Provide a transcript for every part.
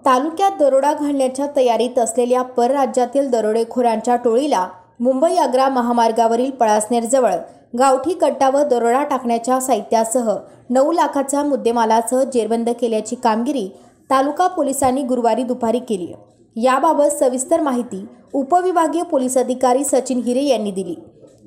तालुक्यात दरोडा घालण्याच्या तयारीत असलेल्या परराज्यातील दरोडेखोरांच्या टोळीला मुंबई आग्रा महामार्गावरील पळासनेरजवळ गावठी कट्टा व दरोडा टाकण्याच्या साहित्यासह 9 लाखाचा मुद्देमालासह जेरबंद केल्याची कामगिरी तालुका पोलिसांनी गुरुवारी दुपारी केली। याबाबत सविस्तर माहिती उपविभागीय पोलीस अधिकारी सचिन हिरे यांनी दिली।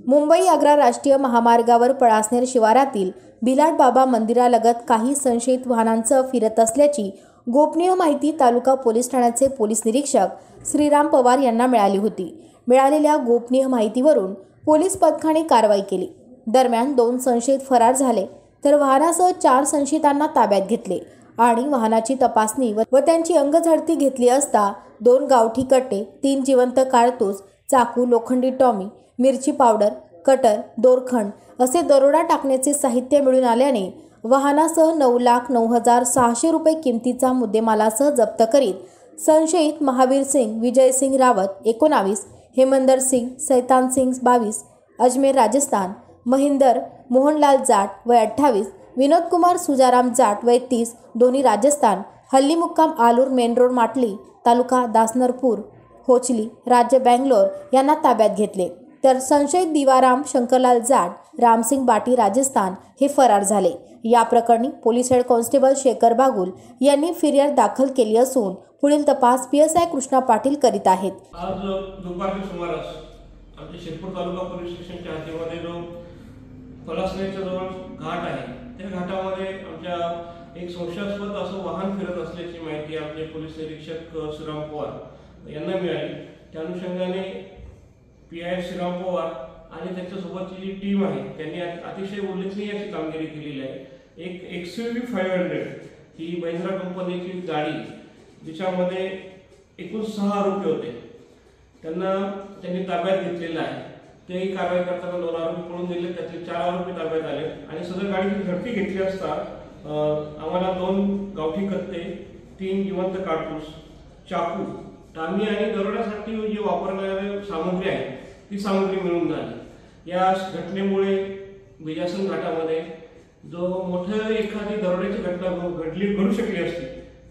मुंबई आग्रा राष्ट्रीय महामार्गावर पळासनेर शिवारातील भिलाड बाबा मंदिरालगत काही संशयित वाहनांसह फिरत असल्याची गोपनीय माहिती तालुका पोलीस ठाण्याचे पोलीस निरीक्षक श्रीराम पवार यांना मिळाली होती। मिळालेल्या गोपनीय माहितीवरून पोलीस पथकाने कारवाई केली। दरम्यान 2 संशयित फरार झाले तर वाहनासह 4 संशयितांना ताब्यात घेतले आणि वाहनाची तपासणी व त्यांची अंगझडती घेतली असता 2 गावठी कट्टे, 3 जिवंत कारतूस, चाकू, लोखंडी टॉमी, मिरची पावडर, कटर, दोरखंड असे दरोडा टाकण्याचे साहित्य मिळून आल्याने वाहनासह 9,09,600 रुपये किमतीचा मुद्देमालासह जप्त करीत संशयित महावीर सिंग, विजय सिंग रावत 19, हेमंदर सिंग, सैतान सिंग 22, अजमेर राजस्थान, महिंदर मोहनलाल जाट वय 28, विनोद कुमार सुजाराम जाट वय 30 दोन्ही राजस्थान, हल्ली मुक्काम आलूर मेन रोड माटली तालुका दासनरपूर होचली राज्य बेंगलोर यांना ताब्यात घेतले। तर संशयित दिवाराम शंकरलाल जाट, रामसिंग बाटी राजस्थान हे फरार झाले। या प्रकरणी police head constable Shekhar Bagul यांनी फिर्याद दाखल केली असून पुढील तपास PSI कृष्णा पाटील करीत आहेत। आज दुपारच्या सुमारास आमच्या शिरपूर तालुका पोलीस स्टेशनच्या हद्दीमध्ये जो पळासनेरच्या जवळ घाट आहे त्या घाटामध्ये आमच्या एक संशयास्पद असं वाहन फिरत असल्याची माहिती आमचे पोलीस निरीक्षक श्रीराम पवार यांना मिळाली। त्या अनुषंगाने PI श्रीराम पवार आणि त्याच्यासोबतची जी टीम आहे त्यांनी अतिशय उल्लेखनीय अशी कामगिरी केलेली आहे। एक XUV 500 ही महिंद्रा कंपनीची गाडी जिच्यामध्ये एकूण 6 आरोपी होते त्यांनी ताब्यात घेतलेला आहे। तेही कारवाई करताना 2 आरोपी पळून गेले, त्यातले 4 आरोपी ताब्यात आले आणि सदर गाडीची झडती घेतली असता आम्हाला 2 गावठी कत्ते, 3 जिवंत कारतूस, चाकू, टामी आणि दरोड्यासाठी जी वापरणारी सामग्री आहे ती सामग्री मिळून झाली। या घटनेमुळे बिजासन घाटामध्ये जो मोठं एखादी दरोड्याची घटना घडू शकली असती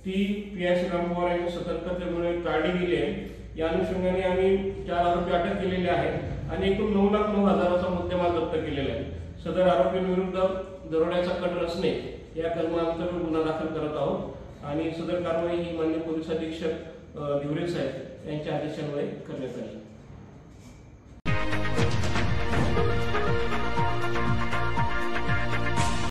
ती PI श्रीराम पवार यांच्या सतर्कतेमुळे टाळली गेली आहे। या अनुषंगाने आम्ही 4 आरोपी अटक केलेले आहेत आणि एकूण 9,09,000चा मुद्देमाल जप्त केलेला आहे। सदर आरोपींविरुद्ध दरोड्याचा कट रचने या कलमांतर्गत गुन्हा दाखल करत आहोत आणि सदर कारवाई ही माननीय पोलीस अधीक्षक धिवरे साहेब यांच्या आदेशान्वये करण्यात आली।